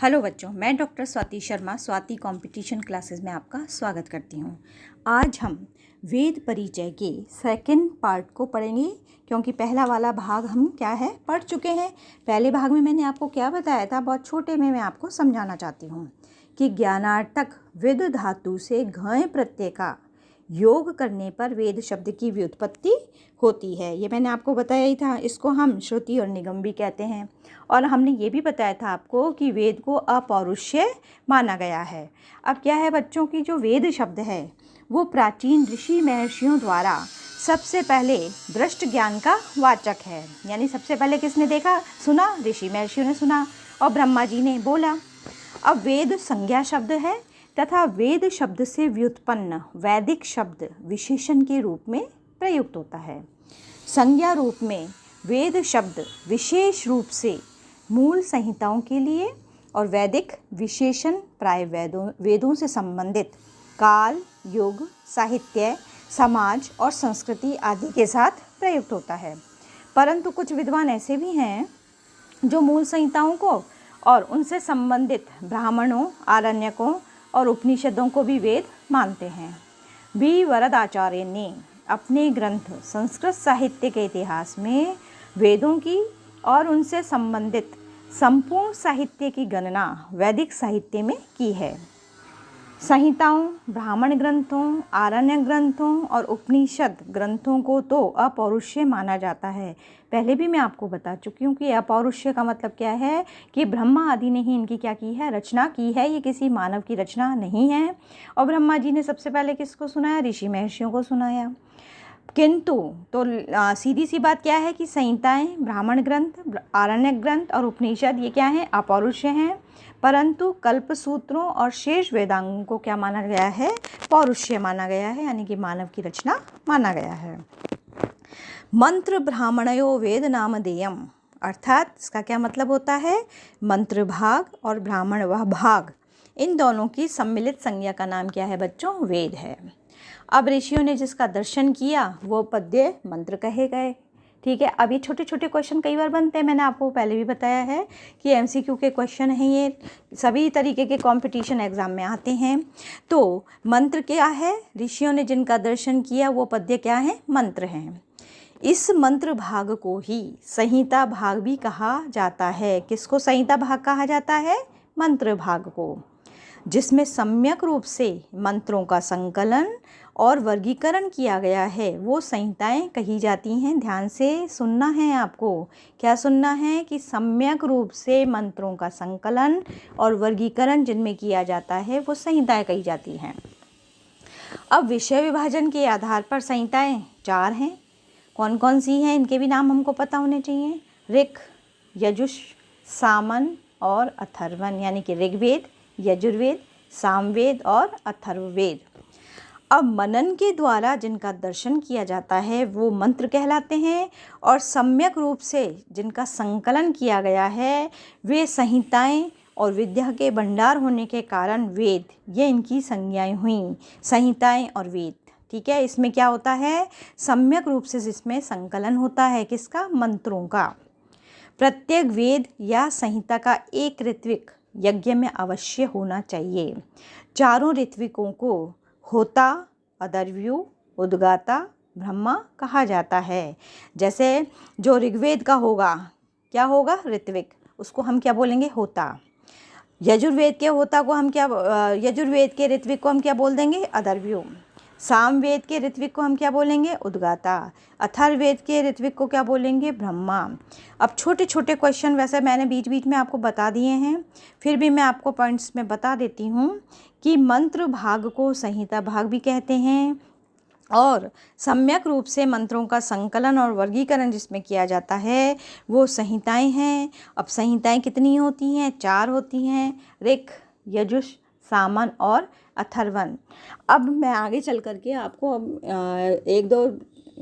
Hello बच्चों, मैं doctor Swati Sharma Swati competition classes में आपका स्वागत करती हूँ। आज हम वेद परिचय के सेकंड पार्ट को पढ़ेंगे, क्योंकि पहला वाला भाग हम पढ़ चुके हैं। पहले भाग में मैंने आपको क्या बताया था, बहुत छोटे में मैं आपको समझाना चाहती हूँ कि ज्ञानार्थक विद धातु से घय प्रत्यय का योग करने पर वेद शब्द की व्युत्पत्ति होती है। ये मैंने आपको बताया ही था। इसको हम श्रुति और निगम भी कहते हैं। और हमने ये भी बताया था आपको कि वेद को अपौरुषेय माना गया है। अब क्या है बच्चों की, जो वेद शब्द है वो प्राचीन ऋषि महर्षियों द्वारा सबसे पहले दृष्ट ज्ञान का वाचक है। यानी सबसे पहले किसने देखा, सुना? ऋषि महर्षियों ने सुना और ब्रह्मा जी ने बोला। अब वेद संज्ञा शब्द है तथा वेद शब्द से व्युत्पन्न वैदिक शब्द विशेषण के रूप में प्रयुक्त होता है। संज्ञा रूप में वेद शब्द विशेष रूप से मूल संहिताओं के लिए और वैदिक विशेषण प्राय वेदों से संबंधित काल, युग, साहित्य, समाज और संस्कृति आदि के साथ प्रयुक्त होता है। परंतु कुछ विद्वान ऐसे भी हैं जो मूल संहिताओं को और उनसे संबंधित ब्राह्मणों, आरण्यकों और उपनिषदों को भी वेद मानते हैं। बी वरदाचार्य ने अपने ग्रंथ संस्कृत साहित्य के इतिहास में वेदों की और उनसे संबंधित संपूर्ण साहित्य की गणना वैदिक साहित्य में की है। संहिताओं, ब्राह्मण ग्रंथों, आरण्य ग्रंथों और उपनिषद ग्रंथों को तो अपौरुषेय माना जाता है। पहले भी मैं आपको बता चुकी हूँ कि अपौरुषेय का मतलब क्या है कि ब्रह्मा आदि ने ही इनकी क्या की है, रचना की है। ये किसी मानव की रचना नहीं है। और ब्रह्मा जी ने सबसे पहले किसको सुनाया? ऋषि महर्षियों को सुनाया। किंतु तो सीधी सी बात क्या है कि संहिताएं, ब्राह्मण ग्रंथ, आरण्य ग्रंथ और उपनिषद ये क्या हैं? अपौरुषेय हैं। परंतु कल्पसूत्रों और शेष वेदांगों को क्या माना गया है? पौरुषेय माना गया है, यानी कि मानव की रचना माना गया है। मंत्र ब्राह्मणयो वेद नामधेयम, अर्थात इसका क्या मतलब होता है? मंत्र भाग और ब्राह्मण वह भाग, इन दोनों की सम्मिलित संज्ञा का नाम क्या है बच्चों? वेद है। अब ऋषियों ने जिसका दर्शन किया वो पद्य मंत्र कहे गए। ठीक है। अब ये छोटे छोटे क्वेश्चन कई बार बनते हैं। मैंने आपको पहले भी बताया है कि एमसीक्यू के क्वेश्चन हैं, ये सभी तरीके के कंपटीशन एग्जाम में आते हैं। तो मंत्र क्या है? ऋषियों ने जिनका दर्शन किया वो पद्य क्या है? मंत्र हैं। इस मंत्र भाग को ही संहिता भाग भी कहा जाता है। किसको संहिता भाग कहा जाता है? मंत्र भाग को, जिसमें सम्यक रूप से मंत्रों का संकलन और वर्गीकरण किया गया है, वो संहिताएं कही जाती हैं। ध्यान से सुनना है आपको। क्या सुनना है? कि सम्यक रूप से मंत्रों का संकलन और वर्गीकरण जिनमें किया जाता है वो संहिताएं कही जाती हैं। अब विषय विभाजन के आधार पर संहिताएं 4 हैं। कौन कौन सी हैं? इनके भी नाम हमको पता होने चाहिए। ऋक्, यजुष, सामन और अथर्वण, यानी कि ऋग्वेद, यजुर्वेद, सामवेद और अथर्ववेद। अब मनन के द्वारा जिनका दर्शन किया जाता है वो मंत्र कहलाते हैं, और सम्यक रूप से जिनका संकलन किया गया है वे संहिताएं, और विद्या के भंडार होने के कारण वेद, ये इनकी संज्ञाएं हुई, संहिताएं और वेद। ठीक है। इसमें क्या होता है? सम्यक रूप से जिसमें संकलन होता है किसका? मंत्रों का। प्रत्येक वेद या संहिता का एक ऋत्विक यज्ञ में अवश्य होना चाहिए। चारों ऋत्विकों को होता, अदर्व्यु, उद्गाता, ब्रह्मा कहा जाता है। जैसे जो ऋग्वेद का होगा, क्या होगा? ऋत्विक, उसको हम क्या बोलेंगे? होता। यजुर्वेद के होता को हम क्या, यजुर्वेद के ऋत्विक को हम क्या बोल देंगे? अदर्व्यु। सामवेद के ऋत्विक को हम क्या बोलेंगे? उद्गाता। अथर्ववेद के ऋत्विक को क्या बोलेंगे? ब्रह्मा। अब छोटे छोटे क्वेश्चन वैसे मैंने बीच बीच में आपको बता दिए हैं, फिर भी मैं आपको पॉइंट्स में बता देती हूँ कि मंत्र भाग को संहिता भाग भी कहते हैं, और सम्यक रूप से मंत्रों का संकलन और वर्गीकरण जिसमें किया जाता है वो संहिताएं हैं। अब संहिताएं कितनी होती हैं? 4 होती हैं, ऋक्, यजुष, सामन और अथर्वण। अब मैं आगे चल करके आपको अब 1-2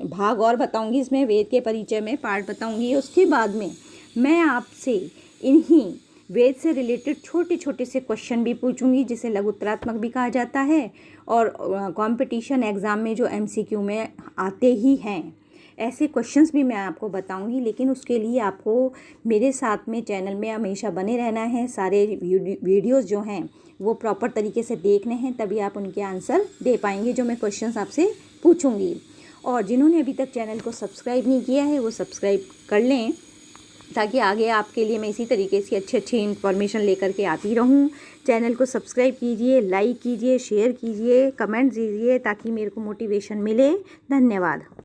भाग और बताऊंगी, इसमें वेद के परिचय में पार्ट बताऊंगी। उसके बाद में मैं आपसे इन्हीं वेद से रिलेटेड छोटे छोटे से क्वेश्चन भी पूछूंगी, जिसे लघुत्तरात्मक भी कहा जाता है, और कंपटीशन एग्ज़ाम में जो एमसीक्यू में आते ही हैं। ऐसे क्वेश्चंस भी मैं आपको बताऊंगी, लेकिन उसके लिए आपको मेरे साथ में चैनल में हमेशा बने रहना है। सारे वीडियोस जो हैं वो प्रॉपर तरीके से देखने हैं, तभी आप उनके आंसर दे पाएंगे जो मैं क्वेश्चंस आपसे पूछूंगी। और जिन्होंने अभी तक चैनल को सब्सक्राइब नहीं किया है वो सब्सक्राइब कर लें, ताकि आगे आपके लिए मैं इसी तरीके से अच्छी अच्छी इन्फॉर्मेशन लेकर के आती रहूं। चैनल को सब्सक्राइब कीजिए, लाइक कीजिए, शेयर कीजिए, कमेंट दीजिए, ताकि मेरे को मोटिवेशन मिले। धन्यवाद।